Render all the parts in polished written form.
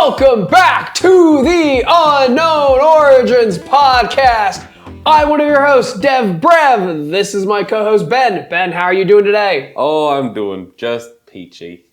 Welcome back to the Unknown Origins podcast. I'm one of your hosts, DevBrev. This is my co-host, Ben. Ben, how are you doing today? Oh, I'm doing just peachy.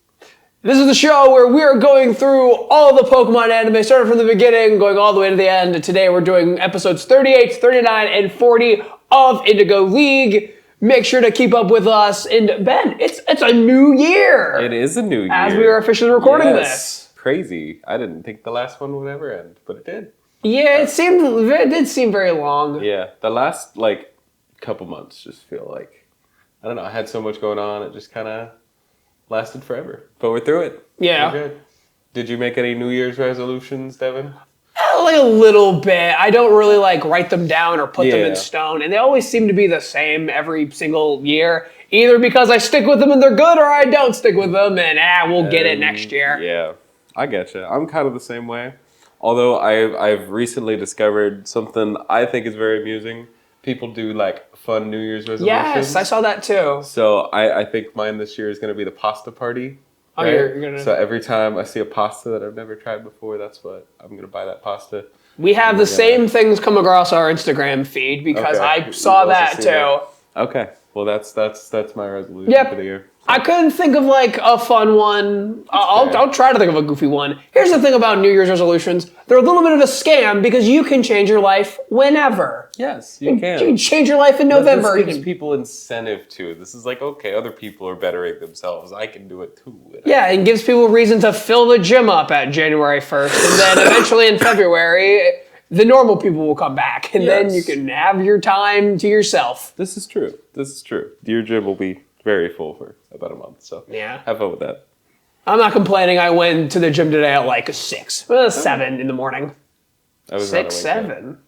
This is the show where we are going through all the Pokemon anime, starting from the beginning, going all the way to the end. Today we're doing episodes 38, 39, and 40 of Indigo League. Make sure to keep up with us. And Ben, it's a new year. It is a new year. As we are officially recording this. Crazy. I didn't think the last one would ever end, but it did. Yeah, it did seem very long. Yeah, the last, couple months just feel like, I don't know, I had so much going on, it just kind of lasted forever. But we're through it. Yeah. We're good. Did you make any New Year's resolutions, Devon? Like a little bit. I don't really write them down or put them in stone. And they always seem to be the same every single year. Either because I stick with them and they're good, or I don't stick with them and we'll get it next year. Yeah, I get you. I'm kind of the same way. Although I've recently discovered something I think is very amusing. People do fun New Year's resolutions. Yes, I saw that too. So I think mine this year is going to be the pasta party. Oh, right? you're gonna... So every time I see a pasta that I've never tried before, that's what I'm going to buy, that pasta. We have the same things come across our Instagram feed because I saw that too. Okay. Well, that's my resolution for the year. So. I couldn't think of a fun one. I'll try to think of a goofy one. Here's the thing about New Year's resolutions. They're a little bit of a scam because you can change your life whenever. Yes, you can. You can change your life in November. This gives people incentive too. This is okay, other people are bettering themselves. I can do it too. Yeah, and gives people reason to fill the gym up at January 1st. And then eventually in February, the normal people will come back. And then you can have your time to yourself. This is true. Your gym will be very full for about a month. So have fun with that. I'm not complaining. I went to the gym today at 6. 7 in the morning. I was 6, 7.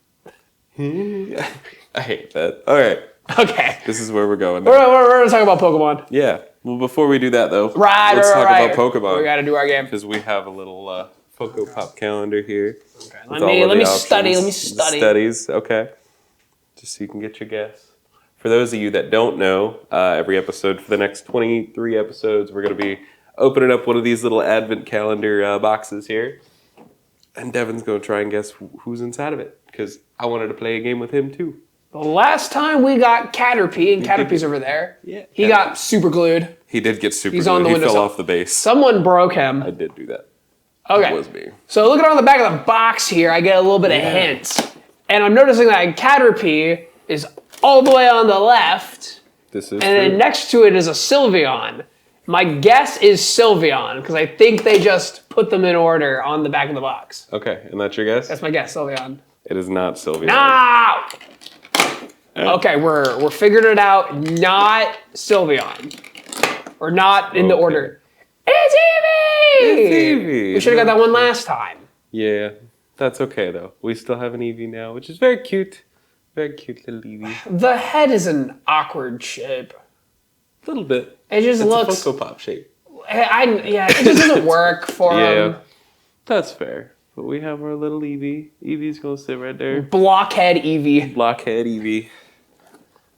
I hate that. All right. Okay. This is where we're going. We're going to talk about Pokemon. Yeah. Well, before we do that, though, let's talk about Pokemon. We got to do our game. Because we have a little Poke Pop calendar here. Okay. Let me study. Studies. Okay. Just so you can get your guess. For those of you that don't know, every episode for the next 23 episodes, we're going to be opening up one of these little advent calendar boxes here. And Devon's going to try and guess who's inside of it. Because I wanted to play a game with him, too. The last time we got Caterpie, and Caterpie's over there, he got super glued. He did get super glued. On the window. He fell off the base. Someone broke him. I did do that. Okay. That was me. So looking on the back of the box here, I get a little bit of hints. And I'm noticing that Caterpie is all the way on the left. This is And then next to it is a Sylveon. My guess is Sylveon, because I think they just put them in order on the back of the box. Okay, and that's your guess? That's my guess, Sylveon. It is not Sylveon. No! Okay, we're figuring it out. Not Sylveon. Or not in the order. It's Eevee! We should have got that one last time. Yeah, that's okay though. We still have an Eevee now, which is very cute. Very cute little Eevee. The head is an awkward shape. A little bit. It just looks... It's a Funko Pop shape. It just doesn't work for him. That's fair. But we have our little Eevee. Eevee's gonna sit right there. Blockhead Eevee. Blockhead Eevee.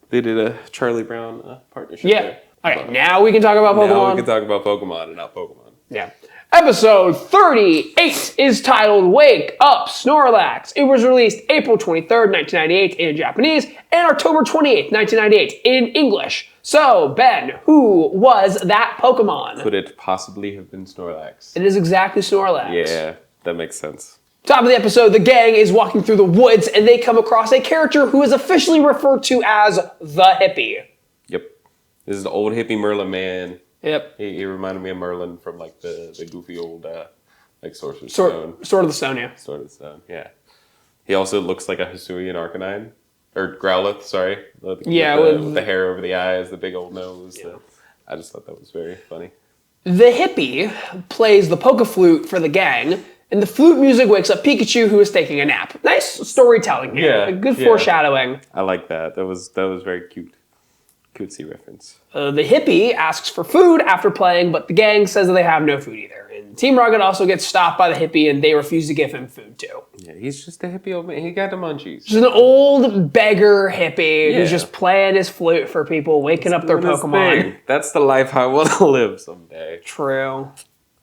They did a Charlie Brown partnership there. Okay, now we can talk about Pokemon. Now we can talk about Pokemon and not Pokemon. Yeah. Episode 38 is titled Wake Up Snorlax. It was released April 23rd, 1998 in Japanese and October 28th, 1998 in English. So, Ben, who was that Pokemon? Could it possibly have been Snorlax? It is exactly Snorlax. Yeah, that makes sense. Top of the episode, the gang is walking through the woods and they come across a character who is officially referred to as the hippie. Yep. This is the old hippie Merlin man. Yep. He reminded me of Merlin from the goofy old Sorcerer's Stone. Sword of the Stone, yeah. Sword of the Stone, yeah. He also looks like a Hisuian Arcanine. Or Growlithe, sorry. With the hair over the eyes, the big old nose. Yeah. I just thought that was very funny. The hippie plays the Poke Flute for the gang, and the flute music wakes up Pikachu, who is taking a nap. Nice storytelling here. Yeah. Good foreshadowing. I like that. That was very cute. Cutesy reference. The hippie asks for food after playing, but the gang says that they have no food either. And Team Rocket also gets stopped by the hippie, and they refuse to give him food too. Yeah, he's just a hippie old man. He got the munchies. Just an old beggar hippie who's just playing his flute for people, waking up their Pokemon. That's the life I want to live someday. True.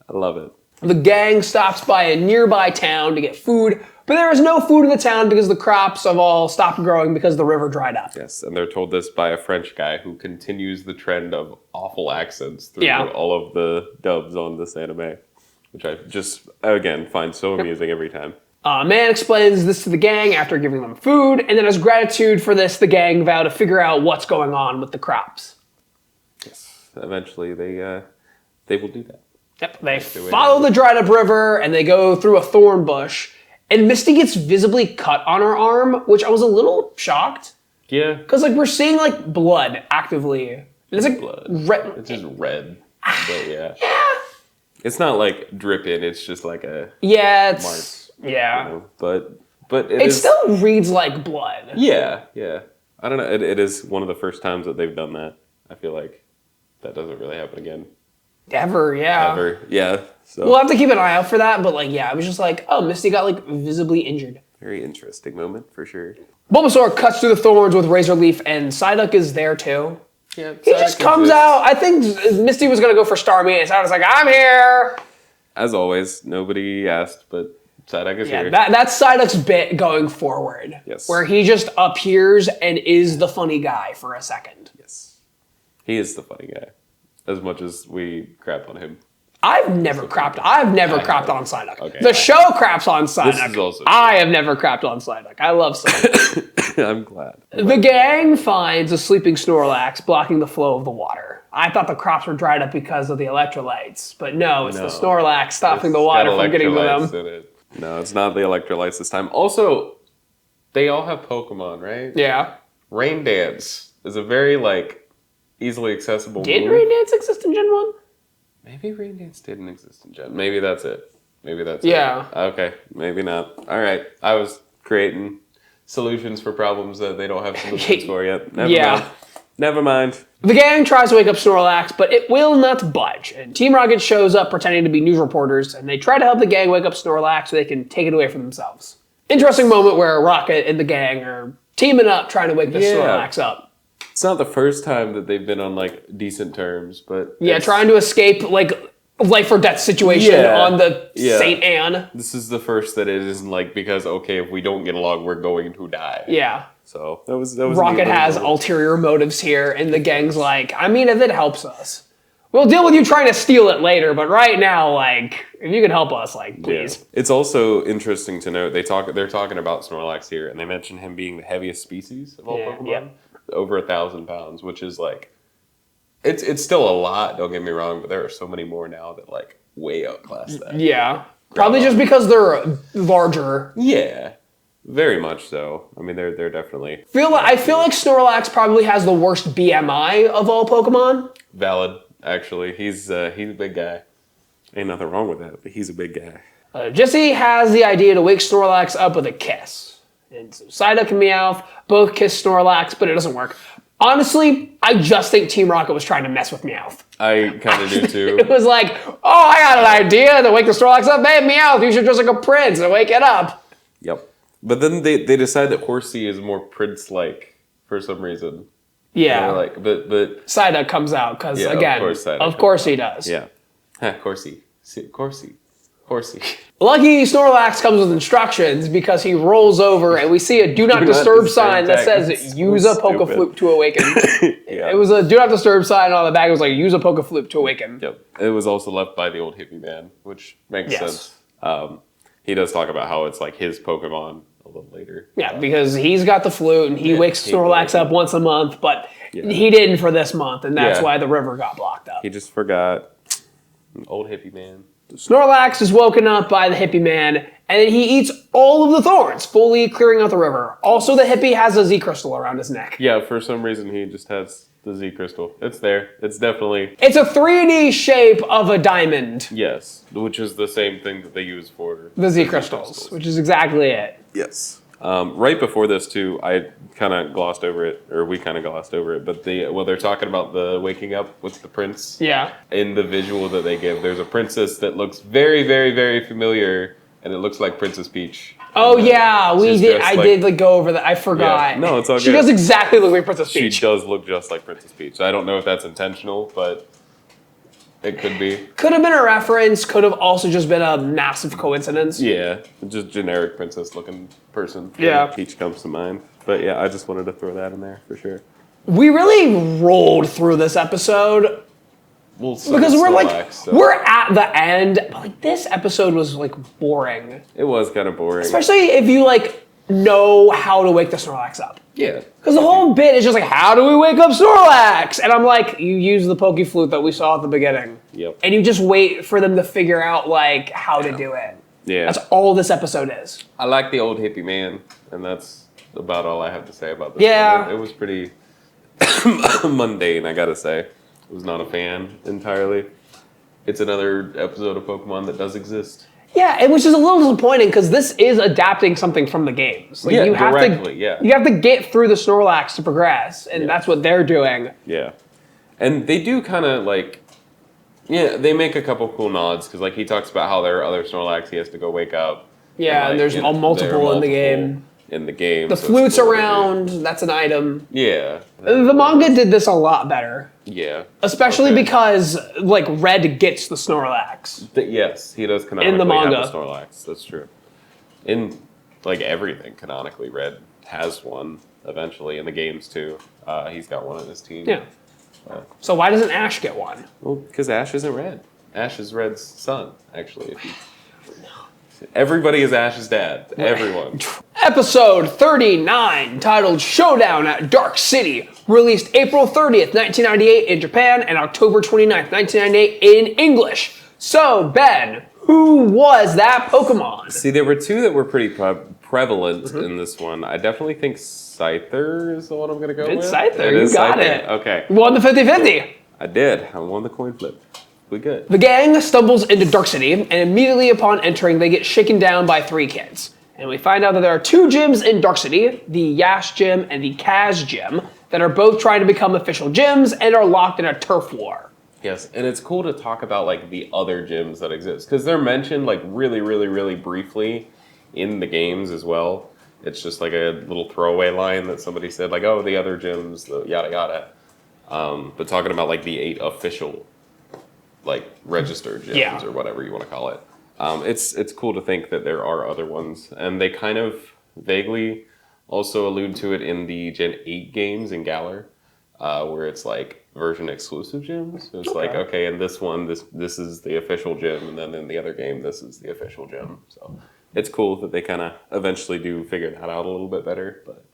I love it. The gang stops by a nearby town to get food, but there is no food in the town because the crops have all stopped growing because the river dried up. Yes, and they're told this by a French guy who continues the trend of awful accents through all of the dubs on this anime, which I just, again, find so amusing every time. A man explains this to the gang after giving them food, and then as gratitude for this, the gang vow to figure out what's going on with the crops. Yes, eventually they will do that. Yep, they follow the dried up river, and they go through a thorn bush, and Misty gets visibly cut on her arm, which I was a little shocked. Yeah. Because, like, we're seeing, like, blood actively. It's like blood. Red. It's just red. But Yeah. It's not like dripping, it's just like a Yeah, it's... mark. Yeah. You know? But it still reads like blood. Yeah. I don't know. It is one of the first times that they've done that. I feel like that doesn't really happen again. Ever, yeah. Yeah. So We'll have to keep an eye out for that, but, like, yeah, I was just like, oh, Misty got, like, visibly injured. very interesting moment for sure. Bulbasaur cuts through the thorns with Razor Leaf, and Psyduck is there, too. Yeah, He just comes out. I think Misty was going to go for Starmie, and Psyduck's like, I'm here! As always, nobody asked, but Psyduck is here. That's Psyduck's bit going forward. Yes. Where he just appears and is the funny guy for a second. Yes. He is the funny guy. As much as we crap on him. I've never crapped on Psyduck. Okay. The show craps on Psyduck. This is also I have never crapped on Psyduck. I love Psyduck. I'm glad. The gang finds a sleeping Snorlax blocking the flow of the water. I thought the crops were dried up because of the electrolytes, but no, it's the Snorlax stopping the water from getting to them. In it. No, it's not the electrolytes this time. Also, they all have Pokemon, right? Yeah. Rain Dance is a very, easily accessible Did move. Rain Dance exist in Gen 1? Maybe Rain Dance didn't exist in Gen. Maybe that's it. Yeah. Okay, maybe not. All right. I was creating solutions for problems that they don't have solutions for yet. Never mind. The gang tries to wake up Snorlax, but it will not budge. And Team Rocket shows up pretending to be news reporters, and they try to help the gang wake up Snorlax so they can take it away from themselves. Interesting moment where Rocket and the gang are teaming up trying to wake the Snorlax up. It's not the first time that they've been on decent terms, but trying to escape life or death situation on the St. Anne. This is the first that it isn't because if we don't get along, we're going to die. Yeah. So that was Rocket has ulterior motives here, and the gang's like, I mean, if it helps us, we'll deal with you trying to steal it later. But right now, if you can help us, please. Yeah. It's also interesting to note they're talking about Snorlax here, and they mention him being the heaviest species of all Pokemon. Yeah. Over 1,000 pounds, which is it's still a lot, don't get me wrong, but there are so many more now that way outclass that. Yeah. Probably just because they're larger. Yeah. Very much so. I mean they're definitely I feel like Snorlax probably has the worst BMI of all Pokemon. Valid, actually. He's a big guy. Ain't nothing wrong with that, but he's a big guy. Jesse has the idea to wake Snorlax up with a kiss. And so Psyduck and Meowth both kiss Snorlax, but it doesn't work. Honestly, I just think Team Rocket was trying to mess with Meowth. I kind of do too. It was like, oh, I got an idea to wake the Snorlax up. Hey, Meowth, you should dress like a prince and wake it up. Yep. But then they decide that Horsey is more prince-like for some reason. Yeah. But Psyduck comes out because, again, of course he does. Yeah. Horsey. Lucky Snorlax comes with instructions because he rolls over and we see a do not disturb sign that says use a Pokeflute to awaken. It was a do not disturb sign on the back. It was use a Pokeflute to awaken. Yep. It was also left by the old hippie man, which makes sense. He does talk about how it's his Pokemon a little later. Yeah, because he's got the flute and he wakes Snorlax up once a month, but he didn't for this month, and that's why the river got blocked up. He just forgot. Old hippie man. Snorlax is woken up by the hippie man, and then he eats all of the thorns, fully clearing out the river. Also, the hippie has a Z crystal around his neck. Yeah, for some reason he just has the Z crystal. It's there. It's definitely... It's a 3D shape of a diamond. Yes, which is the same thing that they use for... The Z crystals, which is exactly it. Yes. Right before this, too, I kind of glossed over it, or we kind of glossed over it, but they're talking about the waking up with the prince. Yeah. In the visual that they give, there's a princess that looks very, very, very familiar, and it looks like Princess Peach. Oh, yeah, we did. I did go over that. I forgot. Yeah. No, it's all good. She does exactly look like Princess Peach. She does look just like Princess Peach. I don't know if that's intentional, but It could be. Could have been a reference. Could have also just been a massive coincidence. Yeah, just generic princess-looking person. Yeah. Peach comes to mind. But yeah, I just wanted to throw that in there for sure. We really rolled through this episode Well, so because we're Snorlax, so. we're at the end. But like this episode was like boring, It was kind of boring. especially if you like know how to wake the Snorlax up. Yeah. Because the whole bit is just like, how do we wake up Snorlax? And I'm like, you use the Poke Flute that we saw at the beginning. Yep. And you just wait for them to figure out like how to do it. Yeah. That's all this episode is. I like the old hippie man, and that's about all I have to say about this. Yeah. One. It was pretty mundane, I gotta say. I was not a fan entirely. It's another episode of Pokemon that does exist. Yeah, it was just a little disappointing because this is adapting something from the games. Like, Yeah, you have directly, to, yeah. You have to get through the Snorlax to progress, and that's what they're doing. Yeah. And they do kind of like, yeah, they make a couple cool nods because like he talks about how there are other Snorlax he has to go wake up. Yeah, and there's you know, multiple there are in the game. In the game. The so it's flute's cool to around, that's an item. do. Yeah. The manga did this a lot better. Yeah. Especially Okay. because, like, Red gets the Snorlax. Yes, he does canonically In the manga. have a Snorlax. That's true. In like everything, canonically, Red has one eventually in the games too. He's got one on his team. Yeah. So why doesn't Ash get one? Well, because Ash isn't Red. Ash is Red's son, actually. Everybody is Ash's dad. Everyone. Episode 39, titled Showdown at Dark City, released April 30th, 1998 in Japan and October 29th, 1998 in English. So, Ben, who was that Pokemon? See, there were two that were pretty prevalent in this one. I definitely think Scyther is the one I'm going to go It's with. Scyther, is you got Scyther. it. Okay. You won the 50-50. I did. I won the coin flip. We good. The gang stumbles into Dark City, and immediately upon entering, they get shaken down by three kids. And we find out that there are two gyms in Dark City, the Yash Gym and the Kaz Gym, that are both trying to become official gyms and are locked in a turf war. Yes, and it's cool to talk about like the other gyms that exist because they're mentioned like really, really, really briefly in the games as well. It's just like a little throwaway line that somebody said like, "Oh, the other gyms, the yada yada." But talking about like the 8 official, like registered gyms or whatever you want to call it. It's cool to think that there are other ones, and they kind of vaguely also allude to it in the Gen 8 games in Galar, where it's like version exclusive gyms. So it's like, okay, in this one, this is the official gym, and then in the other game, this is the official gym. So it's cool that they kind of eventually do figure that out a little bit better, but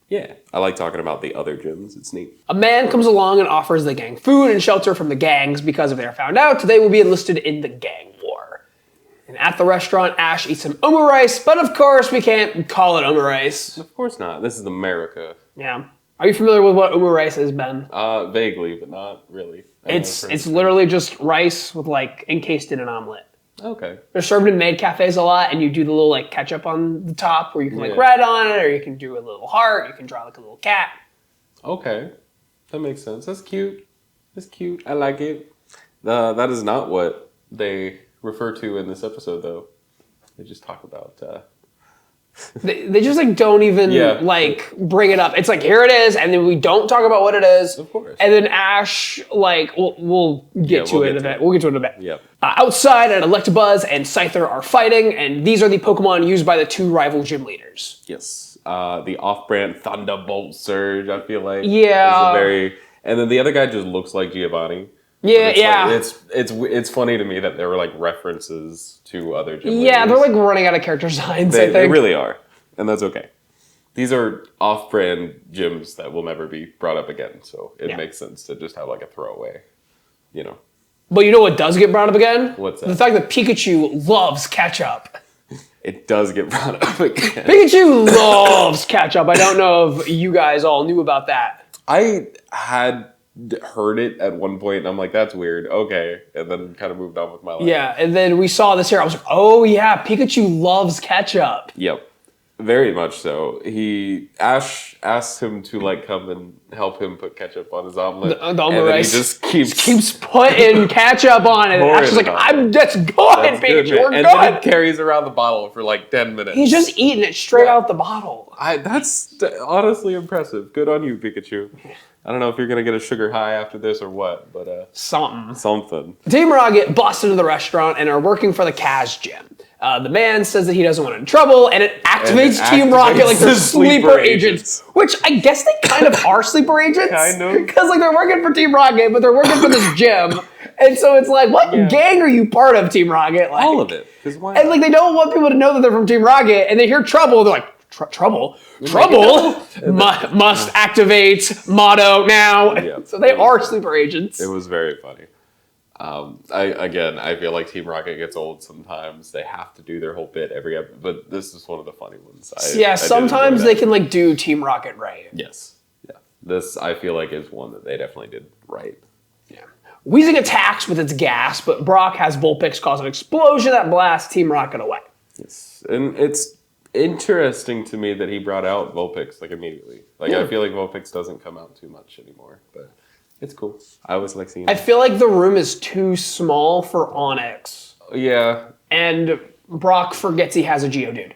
yeah, I like talking about the other gyms. It's neat. A man comes along and offers the gang food and shelter from the gangs because if they're found out, they will be enlisted in the gang war. And at the restaurant, Ash eats some omurice, but of course we can't call it omurice. Of course not. This is America. Yeah. Are you familiar with what omurice is, Ben? Vaguely, but not really. It's literally just rice with like encased in an omelet. Okay. They're served in maid cafes a lot, and you do the little like ketchup on the top where you can like Yeah. red on it, or you can do a little heart, you can draw like a little cat. Okay. That makes sense. That's cute. That's cute. I like it. That is not what they refer to in this episode, though. They just talk about... They just like don't even like bring it up. It's like here it is, and then we don't talk about what it is. Of course. And then Ash, like we'll get to it in a bit. We'll get to it in a bit. Yep. Outside, an Electabuzz and Scyther are fighting, and these are the Pokemon used by the two rival gym leaders. Yes. The off-brand Thunderbolt Surge, I feel like. Yeah. Is a very... And then the other guy just looks like Giovanni. Yeah, It's yeah. Like, it's funny to me that there were like references to other gym leaders. Yeah, they're like running out of character designs, I think. They really are. And that's okay. These are off-brand gyms that will never be brought up again. So it makes sense to just have like a throwaway, you know. But you know what does get brought up again? What's that? The fact that Pikachu loves Ketchup. It does get brought up again. Pikachu loves Ketchup. I don't know if you guys all knew about that. I had heard it at one point, and I'm like, that's weird. Okay. And then kind of moved on with my life. Yeah, and then we saw this here. I was like, oh yeah, Pikachu loves Ketchup. Yep. Very much so. Ash asks him to like come and help him put ketchup on his omelet. The omelet rice. He just keeps putting ketchup on it. And Ash is like, that's good, Pikachu. We're good. Then he carries around the bottle for like 10 minutes. He's just eating it straight out the bottle. That's honestly impressive. Good on you, Pikachu. I don't know if you're gonna get a sugar high after this or what, but something. Team Rocket bust into the restaurant and are working for the Kaz gym. The man says that he doesn't want any trouble, and it activates Team Rocket like they're sleeper agents. Which I guess they kind of are sleeper agents. Kind of. Because like they're working for Team Rocket, but they're working for this gym. And so it's like, what gang are you part of, Team Rocket? Like, all of it. And like they don't want people to know that they're from Team Rocket, and they hear trouble, they're like, trouble? Must activate motto now. Yeah. So they are sleeper agents. It was very funny. I feel like Team Rocket gets old sometimes. They have to do their whole bit every episode, but this is one of the funny ones. Sometimes they can like do Team Rocket right. Yes. Yeah. This, I feel like, is one that they definitely did right. Yeah. Weezing attacks with its gas, but Brock has Vulpix cause an explosion that blasts Team Rocket away. Yes. And it's interesting to me that he brought out Vulpix like immediately. Like I feel like Vulpix doesn't come out too much anymore, but it's cool. I always like seeing it. I feel like the room is too small for Onyx. Yeah. And Brock forgets he has a Geodude.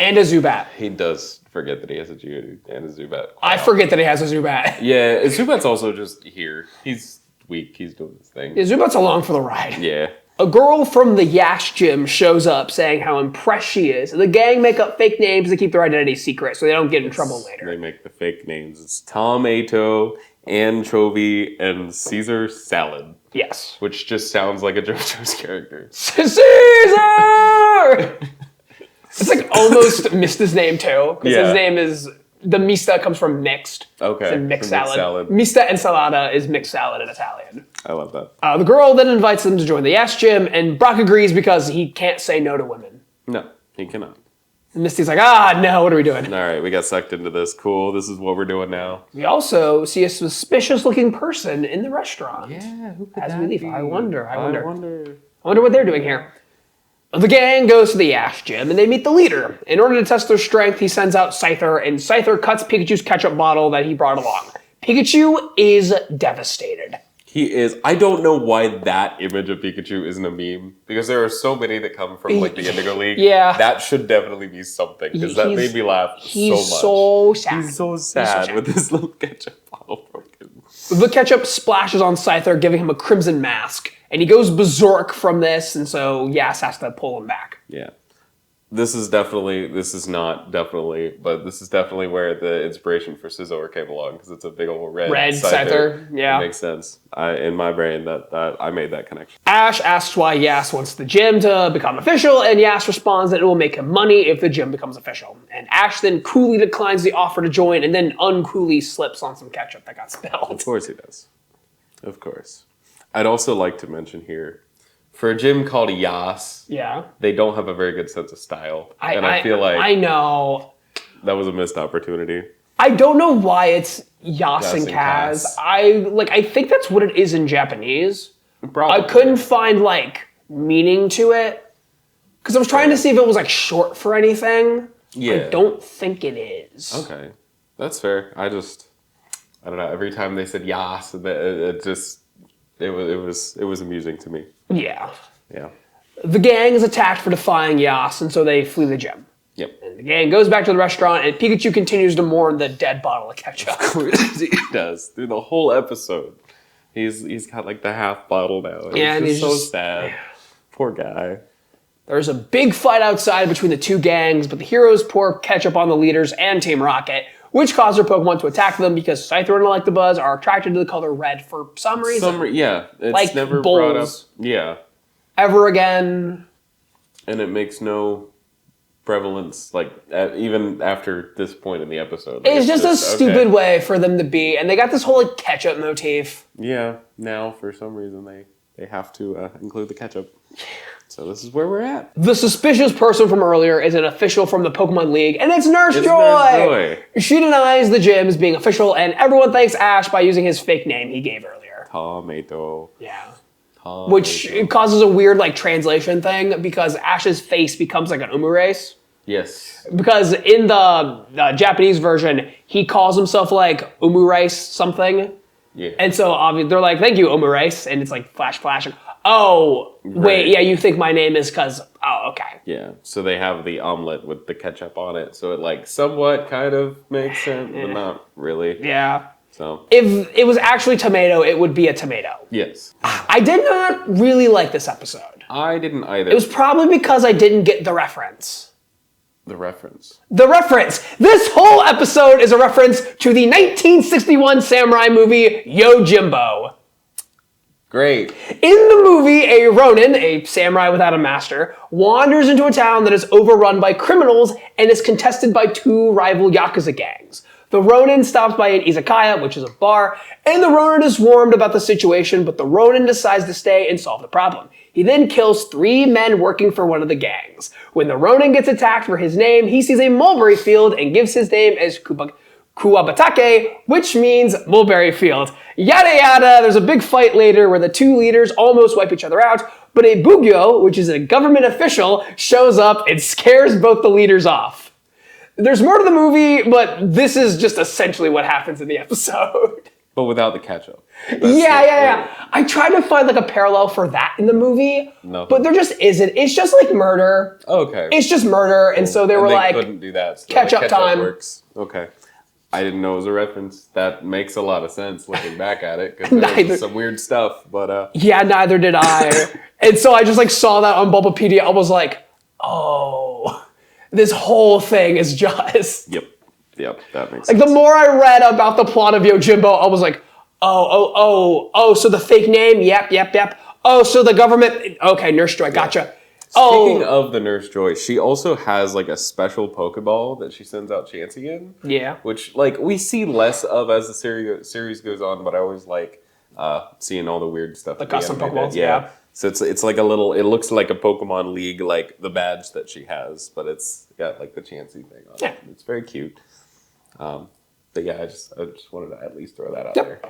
And a Zubat. He does forget that he has a Geodude and a Zubat. I forget that he has a Zubat. Yeah, Zubat's also just here. He's weak. He's doing his thing. Yeah, Zubat's along for the ride. Yeah. A girl from the Yash gym shows up saying how impressed she is. The gang make up fake names to keep their identity secret so they don't get in trouble later. They make the fake names. It's Tomato, Anchovy, and Caesar Salad. Yes. Which just sounds like a JoJo's character. Caesar! It's like almost missed his name too. Because his name is... The mista comes from mixed. Okay. It's mixed salad. Mista ensalada is mixed salad in Italian. I love that. The girl then invites them to join the Yash gym, and Brock agrees because he can't say no to women. No, he cannot. And Misty's like, no, what are we doing? All right, we got sucked into this. Cool, this is what we're doing now. We also see a suspicious-looking person in the restaurant. Yeah, who could As that we leave. be? I wonder. I wonder what they're doing here. The gang goes to the Yash gym, and they meet the leader. In order to test their strength, he sends out Scyther, and Scyther cuts Pikachu's ketchup bottle that he brought along. Pikachu is devastated. He is. I don't know why that image of Pikachu isn't a meme, because there are so many that come from like the Indigo League. Yeah. That should definitely be something, because that made me laugh so much. He's so sad. He's so sad with his little ketchup bottle broken. The ketchup splashes on Scyther, giving him a crimson mask. And he goes berserk from this, and so Yas has to pull him back. Yeah. This is definitely where the inspiration for Scizor came along, because it's a big old red Scyther. Yeah. It makes sense. In my brain, that I made that connection. Ash asks why Yas wants the gym to become official, and Yas responds that it will make him money if the gym becomes official. And Ash then coolly declines the offer to join, and then uncoolly slips on some ketchup that got spilled. Of course he does. Of course. I'd also like to mention here, for a gym called Yas, they don't have a very good sense of style. I feel like I know that was a missed opportunity. I don't know why it's Yas and Kaz. I think that's what it is in Japanese. Probably. I couldn't find like meaning to it because I was trying to see if it was like short for anything. Yeah. I don't think it is. Okay, that's fair. I don't know. Every time they said Yas, it was amusing to me. Yeah. Yeah. The gang is attacked for defying Yas, and so they flee the gym. Yep. And the gang goes back to the restaurant, and Pikachu continues to mourn the dead bottle of ketchup. He does. Through the whole episode. He's got like the half bottle now. And he's so sad. Poor guy. There's a big fight outside between the two gangs, but the heroes pour ketchup on the leaders and Team Rocket, which causes their Pokemon to attack them because Scyther and Electabuzz are attracted to the color red for some reason. It's like never bulls. brought up. Yeah. Ever again. And it makes no prevalence, even after this point in the episode. It's just a stupid way for them to be, and they got this whole ketchup motif. Yeah, now for some reason they have to include the ketchup. So this is where we're at. The suspicious person from earlier is an official from the Pokemon League, and it's Nurse Joy! She denies the gym as being official, and everyone thanks Ash by using his fake name he gave earlier. Tomato. Yeah. Which causes a weird translation thing, because Ash's face becomes like an Umurace. Yes. Because in the Japanese version, he calls himself like Omurice something. Yeah. And so they're like, thank you, Omurice. And it's like flash. Oh, wait, yeah, you think my name is because, oh, okay. Yeah. So they have the omelet with the ketchup on it. So it like somewhat kind of makes sense, but not really. Yeah. So if it was actually tomato, it would be a tomato. Yes. I did not really like this episode. I didn't either. It was probably because I didn't get the reference. The reference. The reference. This whole episode is a reference to the 1961 samurai movie Yojimbo. Great. In the movie, a Ronin, a samurai without a master, wanders into a town that is overrun by criminals and is contested by two rival Yakuza gangs. The Ronin stops by an izakaya, which is a bar, and the Ronin is warned about the situation, but the Ronin decides to stay and solve the problem. He then kills 3 men working for one of the gangs. When the Ronin gets attacked for his name, he sees a mulberry field and gives his name as Kuwabatake, which means mulberry field. Yada yada, there's a big fight later where the 2 leaders almost wipe each other out, but a Bugyo, which is a government official, shows up and scares both the leaders off. There's more to the movie, but this is just essentially what happens in the episode. But without the ketchup. Yeah. I tried to find like a parallel for that in the movie, but there just isn't. It's just like murder. Okay. It's just murder, and so they were like, couldn't do that. So ketchup time. Works. Okay. I didn't know it was a reference. That makes a lot of sense looking back at it, because there's some weird stuff, but... Yeah, neither did I. And so I just like saw that on Bulbapedia. I was like, oh, this whole thing is just... Yep, that makes sense. Like, the more I read about the plot of Yojimbo, I was like, oh, so the fake name? Yep. Oh, so the government... Okay, Nurse Joy, gotcha. Speaking of the Nurse Joy, she also has like a special Pokeball that she sends out Chansey in. Yeah. Which like we see less of as the series goes on, but I always like seeing all the weird stuff. The custom Pokeballs, yeah. So it's like a little, it looks like a Pokemon League, like the badge that she has, but it's got like the Chansey thing on it. It's very cute. But yeah, I just wanted to at least throw that out there.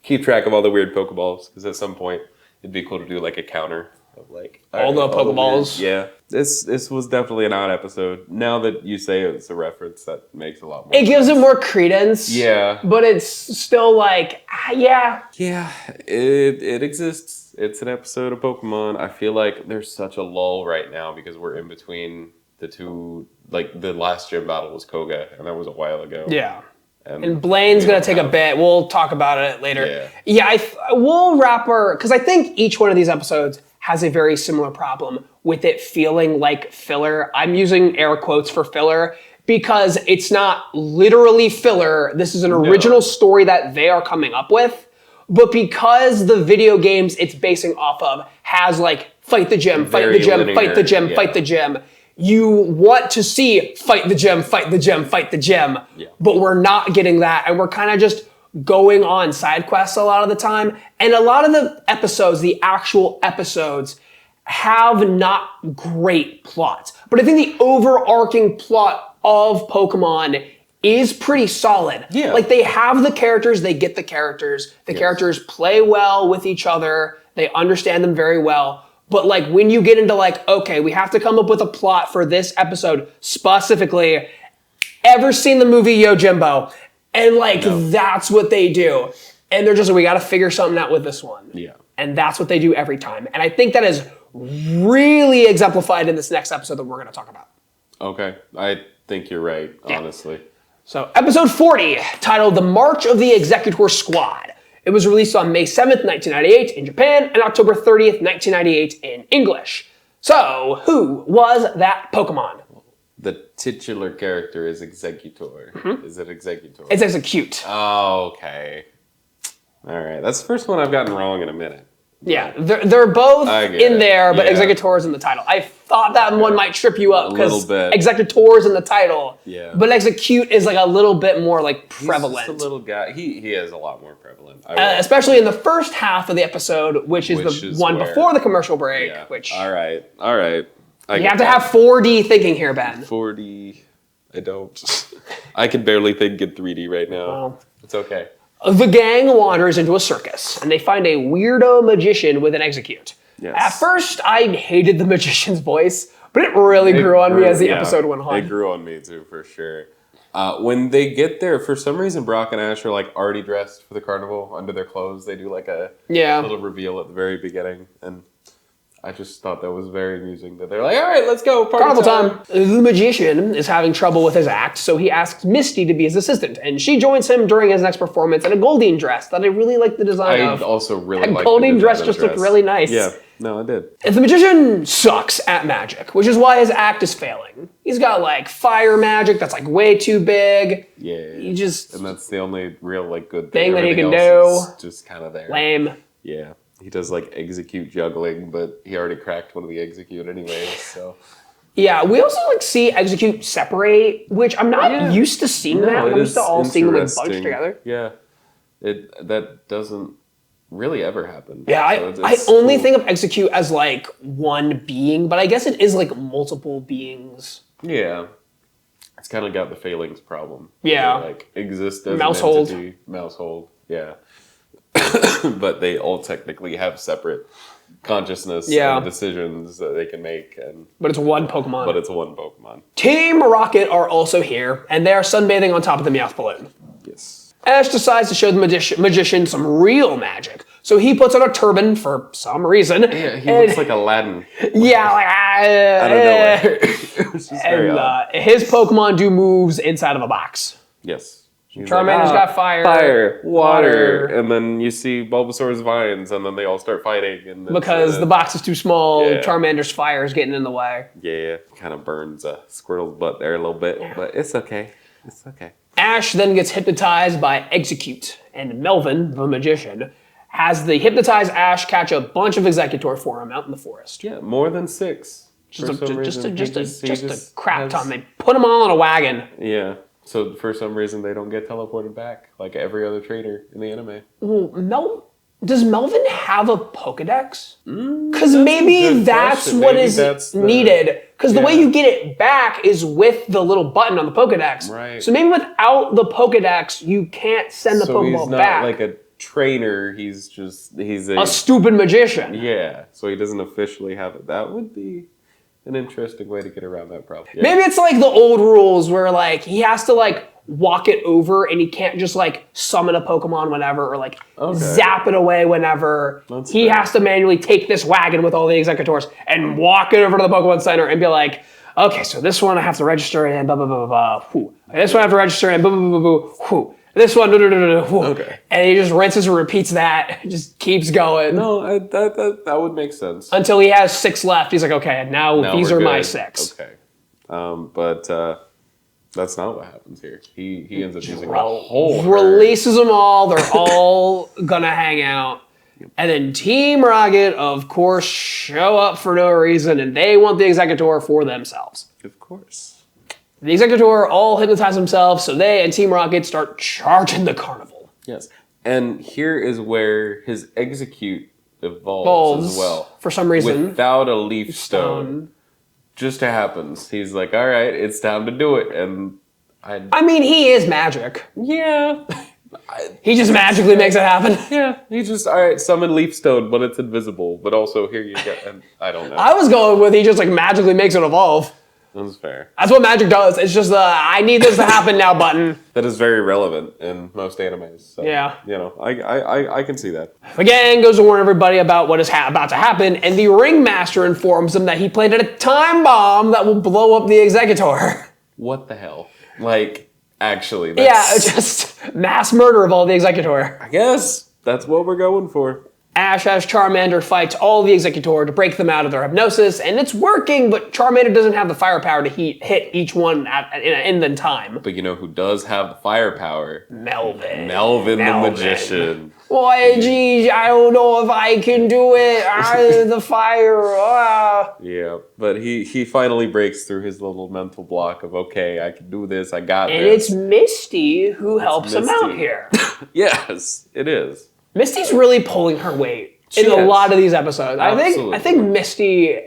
Keep track of all the weird Pokeballs, because at some point it'd be cool to do like a counter of like all the Pokeballs. Yeah, this was definitely an odd episode. Now that you say it's a reference, that makes a lot more. It gives it more credence. Yeah, but it's still like yeah. It exists. It's an episode of Pokemon. I feel like there's such a lull right now because we're in between the two. Like the last gym battle was Koga, and that was a while ago. Yeah. And Blaine's going to take a bit. We'll talk about it later. Yeah, we'll wrap because I think each one of these episodes has a very similar problem with it feeling like filler. I'm using air quotes for filler because it's not literally filler. This is an original story that they are coming up with. But because the video games it's basing off of has like fight the gym, fight the gym, fight the gym, fight the gym. You want to see fight the gym, fight the gym, fight the gym, but we're not getting that. And we're kind of just going on side quests a lot of the time. And a lot of the episodes, the actual episodes, have not great plots. But I think the overarching plot of Pokemon is pretty solid. Yeah. Like they have the characters, they get the characters. The characters play well with each other. They understand them very well. But like when you get into like, okay, we have to come up with a plot for this episode specifically. Ever seen the movie Yojimbo? And like that's what they do. And they're just like, we got to figure something out with this one. Yeah. And that's what they do every time. And I think that is really exemplified in this next episode that we're going to talk about. Okay. I think you're right, honestly. So episode 40, titled The March of the Executor Squad. It was released on May 7th, 1998 in Japan and October 30th, 1998 in English. So, who was that Pokemon? The titular character is Executor. Mm-hmm. Is it Executor? It's Execute. Oh, okay. All right. That's the first one I've gotten wrong in a minute. Yeah, they're both in there, but Executor is in the title. I thought that one might trip you up because Executor is in the title. Yeah. But Execute is like a little bit more like prevalent. He's just a little guy. He is a lot more prevalent. Especially in the first half of the episode, which is the one before the commercial break. Yeah. Which all right. You have to have 4D thinking here, Ben. 4D. I don't. I can barely think in 3D right now. Well, it's okay. The gang wanders into a circus, and they find a weirdo magician with an Execute. Yes. At first, I hated the magician's voice, But it really grew on me as the episode went on. It grew on me too, for sure. When they get there, for some reason, Brock and Ash are like already dressed for the carnival under their clothes. They do like a little reveal at the very beginning, and I just thought that was very amusing that they're like, all right, let's go, Carnival time. The magician is having trouble with his act, so he asks Misty to be his assistant, and she joins him during his next performance in a Goldeen dress that I really like the design of. I also really like the Goldeen dress. Just looked really nice. Yeah, no, I did. And the magician sucks at magic, which is why his act is failing. He's got like fire magic that's like way too big. Yeah. And that's the only real like good thing that he can do. Just kind of there. Lame. Yeah. He does like execute juggling, but he already cracked one of the execute anyways, so. Yeah, we also like see execute separate, which I'm not used to seeing that. I'm used to all seeing them like bunched together. Yeah. That doesn't really ever happen. Yeah, so I only think of execute as like one being, but I guess it is like multiple beings. Yeah. It's kind of got the failings problem. Yeah. They, like exist as Mousehold. an entity. Mousehold. Yeah. But they all technically have separate consciousness and decisions that they can make. But it's one Pokemon. But it's one Pokemon. Team Rocket are also here, and they are sunbathing on top of the Meowth balloon. Yes. Ash decides to show the magician some real magic. So he puts on a turban for some reason. Yeah, he looks like Aladdin. Yeah, like I don't know. It was just very odd. His Pokemon do moves inside of a box. Yes. Charmander's got fire, water, and then you see Bulbasaur's vines, and then they all start fighting. And because the box is too small, Charmander's fire is getting in the way. Yeah, kind of burns Squirtle's butt there a little bit, but it's okay. It's okay. Ash then gets hypnotized by Execute, and Melvin, the magician, has the hypnotized Ash catch a bunch of Executor for him out in the forest. Yeah, more than 6. Just a crap ton. They put them all in a wagon. Yeah. So for some reason they don't get teleported back like every other trainer in the anime. Well, does Melvin have a Pokedex? Because maybe that's what is needed. Because the way you get it back is with the little button on the Pokedex. Right. So maybe without the Pokedex, you can't send the Pokeball back. So he's not like a trainer. He's a stupid magician. Yeah. So he doesn't officially have it. That would be an interesting way to get around that problem. Yeah. Maybe it's like the old rules where like he has to like walk it over and he can't just like summon a Pokemon whenever or like zap it away whenever. He has to manually take this wagon with all the Executors and walk it over to the Pokemon Center and be like, okay, so this one I have to register and blah, blah, blah, blah, blah. This one I have to register and blah, blah, blah, blah, blah. This one, okay. And he just rinses and repeats that, just keeps going. No, that would make sense. Until he has 6 left. He's like, okay, now these are my 6. Okay. But that's not what happens here. He ends up using a whole releases them all. They're all gonna hang out. And then Team Rocket, of course, show up for no reason, and they want the Executor for themselves. Of course. The Executor all hypnotize themselves, so they and Team Rocket start charging the carnival. Yes. And here is where his Execute evolves as well. For some reason. Without a Leaf Stone. Just happens. He's like, all right, it's time to do it. And I mean, he is magic. Yeah. He just magically makes it happen. Yeah. He just, all right, summon Leaf Stone, but it's invisible. But also, here you go. And I don't know. I was going with he just like magically makes it evolve. That's fair. That's what magic does. It's just I need this to happen now button. That is very relevant in most animes. So, yeah. You know, I can see that. The gang goes to warn everybody about what is about to happen, and the Ringmaster informs them that he planted a time bomb that will blow up the Executor. What the hell? Like, actually, just mass murder of all the Executor. I guess that's what we're going for. Ash has Charmander fight all the Executor to break them out of their hypnosis, and it's working, but Charmander doesn't have the firepower to hit each one in the time. But you know who does have the firepower? Melvin the magician. Boy, geez, I don't know if I can do it. The fire. Yeah, but he finally breaks through his little mental block of, okay, I can do this, I got this. And it's Misty who helps him out here. Yes, it is. Misty's really pulling her weight in a lot of these episodes. I think Misty,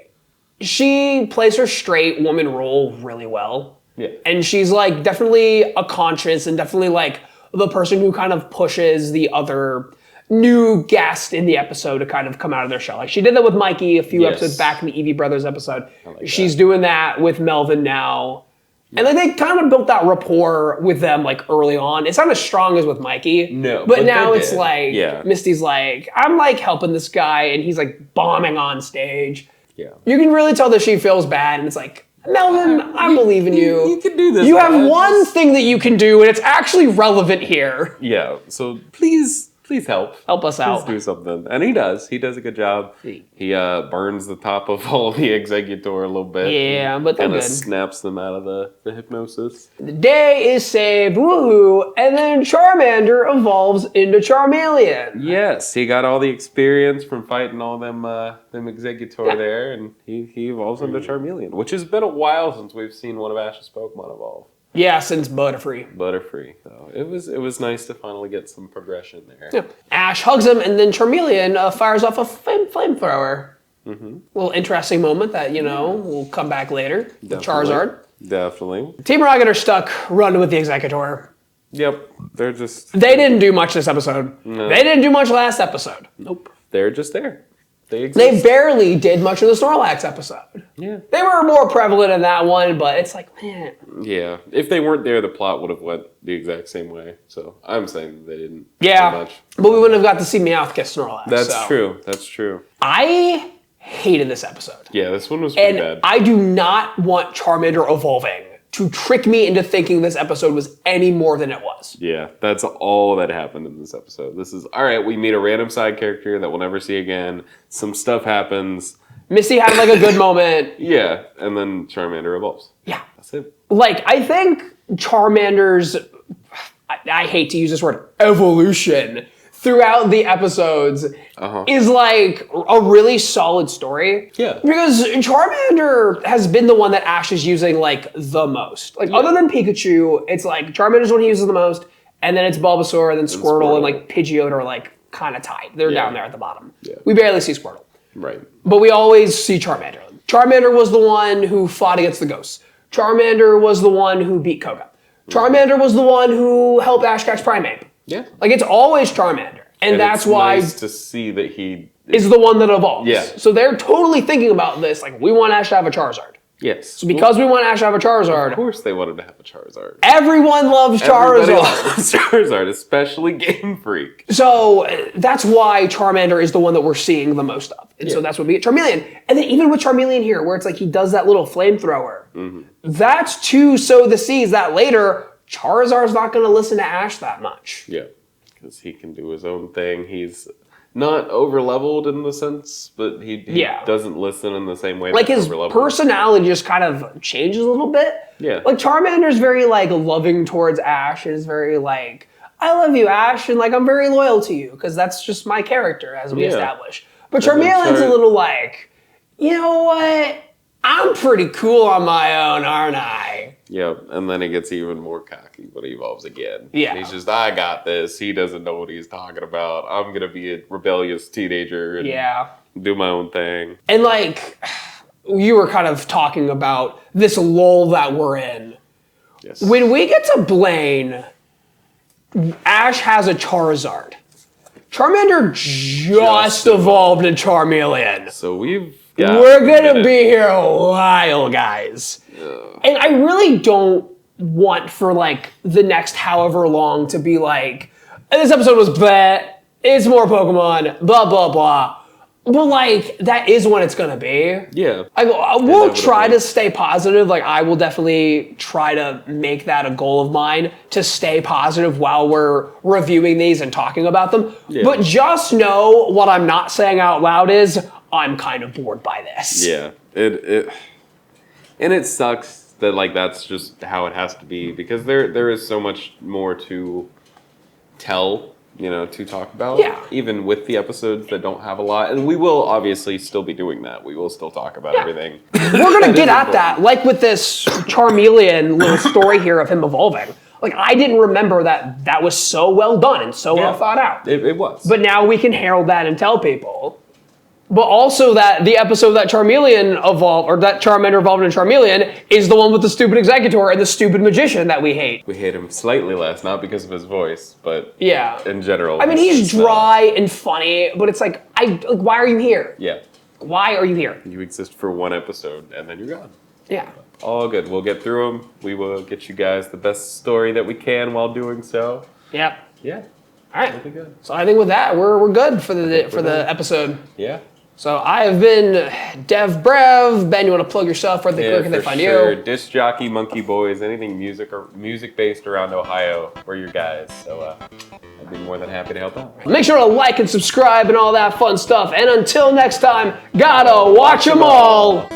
she plays her straight woman role really well. Yeah. And she's like definitely a conscience and definitely like the person who kind of pushes the other new guest in the episode to kind of come out of their shell. Like she did that with Mikey a few episodes back in the Eevee Brothers episode. Like She's doing that with Melvin now. And like they kind of built that rapport with them like early on. It's not as strong as with Mikey. No. But now it's like Misty's like, I'm like helping this guy and he's like bombing on stage. Yeah. You can really tell that she feels bad and it's like, Melvin, I believe in you. You can do this. You have one thing that you can do and it's actually relevant here. Yeah. So please help. Help us out. Please do something. And he does. He does a good job. He burns the top of all the Exeggutor a little bit. Yeah, but they're good. good. Snaps them out of the hypnosis. The day is saved, woohoo, and then Charmander evolves into Charmeleon. Yes, he got all the experience from fighting all them Exeggutor there, and he evolves into Charmeleon, which has been a while since we've seen one of Ash's Pokemon evolve. Yeah, since Butterfree. So it was nice to finally get some progression there. Yeah. Ash hugs him, and then Charmeleon fires off a flamethrower. Little interesting moment that, will come back later. With Charizard. Definitely. Team Rocket are stuck running with the Exeggutor. Yep. They're just... They didn't do much this episode. No. They didn't do much last episode. Nope. They're just there. They barely did much in the Snorlax episode. Yeah. They were more prevalent in that one, but it's like, man. Yeah. If they weren't there, the plot would have went the exact same way. So I'm saying they didn't do much. But we wouldn't have got to see Meowth kiss Snorlax. That's true. I hated this episode. Yeah, this one was pretty bad. I do not want Charmander evolving to trick me into thinking this episode was any more than it was. Yeah, that's all that happened in this episode. This is, all right, we meet a random side character that we'll never see again. Some stuff happens. Misty had like a good moment. Yeah, and then Charmander evolves. Yeah. That's it. Like, I think Charmander's, I hate to use this word, evolution throughout the episodes is like a really solid story. Yeah. Because Charmander has been the one that Ash is using like the most. Like other than Pikachu, it's like Charmander's one he uses the most, and then it's Bulbasaur, and then Squirtle, and like Pidgeot are like kind of tied. They're down there at the bottom. Yeah. We barely see Squirtle. Right. But we always see Charmander. Charmander was the one who fought against the ghosts. Charmander was the one who beat Koga. Charmander was the one who helped Ash catch Primeape. Yeah. Like, it's always Charmander. And that's why nice to see that he is the one that evolves. Yeah. So they're totally thinking about this. Like, we want Ash to have a Charizard. Yes. So because we want Ash to have a Charizard, of course they wanted to have a Charizard. Everyone loves Everybody Charizard. loves Charizard, especially Game Freak. So that's why Charmander is the one that we're seeing the most of. And so that's what we get Charmeleon. And then even with Charmeleon here, where it's like he does that little flamethrower, that's to sow the seeds that later Charizard's not going to listen to Ash that much. Yeah, because he can do his own thing. He's not over-leveled in the sense, but he doesn't listen in the same way. Like his personality just kind of changes a little bit. Yeah. Like Charmander's very like loving towards Ash and is very like, I love you, Ash, and like I'm very loyal to you because that's just my character as we establish. But Charmeleon's a little like, you know what? I'm pretty cool on my own, aren't I? Yeah, and then he gets even more cocky when he evolves again. Yeah. And he's just, I got this. He doesn't know what he's talking about. I'm going to be a rebellious teenager and do my own thing. And like, you were kind of talking about this lull that we're in. Yes. When we get to Blaine, Ash has a Charizard. Charmander just evolved in Charmeleon. So we're gonna be here a while, guys. And I really don't want for like the next however long to be like, this episode was bleh, it's more Pokemon, blah, blah, blah. But like, that is when it's gonna be. Yeah. I will try to stay positive. Like, I will definitely try to make that a goal of mine to stay positive while we're reviewing these and talking about them. Yeah. But just know what I'm not saying out loud is, I'm kind of bored by this. Yeah. And it sucks that like that's just how it has to be because there is so much more to tell, to talk about. Yeah. Even with the episodes that don't have a lot. And we will obviously still be doing that. We will still talk about everything. We're gonna get at that, like with this Charmeleon little story here of him evolving. Like, I didn't remember that was so well done and so well thought out. It was. But now we can herald that and tell people. But also that the episode that Charmeleon evolved, or that Charmander evolved into Charmeleon, is the one with the stupid Executor and the stupid magician that we hate. We hate him slightly less, not because of his voice, but yeah, in general. I mean, he's dry and funny, but it's like, why are you here? Yeah. Why are you here? You exist for one episode, and then you're gone. Yeah. All good. We'll get through them. We will get you guys the best story that we can while doing so. Yep. Yeah. All right. That'll be good. So I think with that, we're good for the episode. Yeah. So I have been DevBrev. Ben, you want to plug yourself? Where can they find you? Discjockeymonkeyboys. Anything music based around Ohio, we're your guys. So I'd be more than happy to help out. Make sure to like and subscribe and all that fun stuff. And until next time, gotta watch 'em all.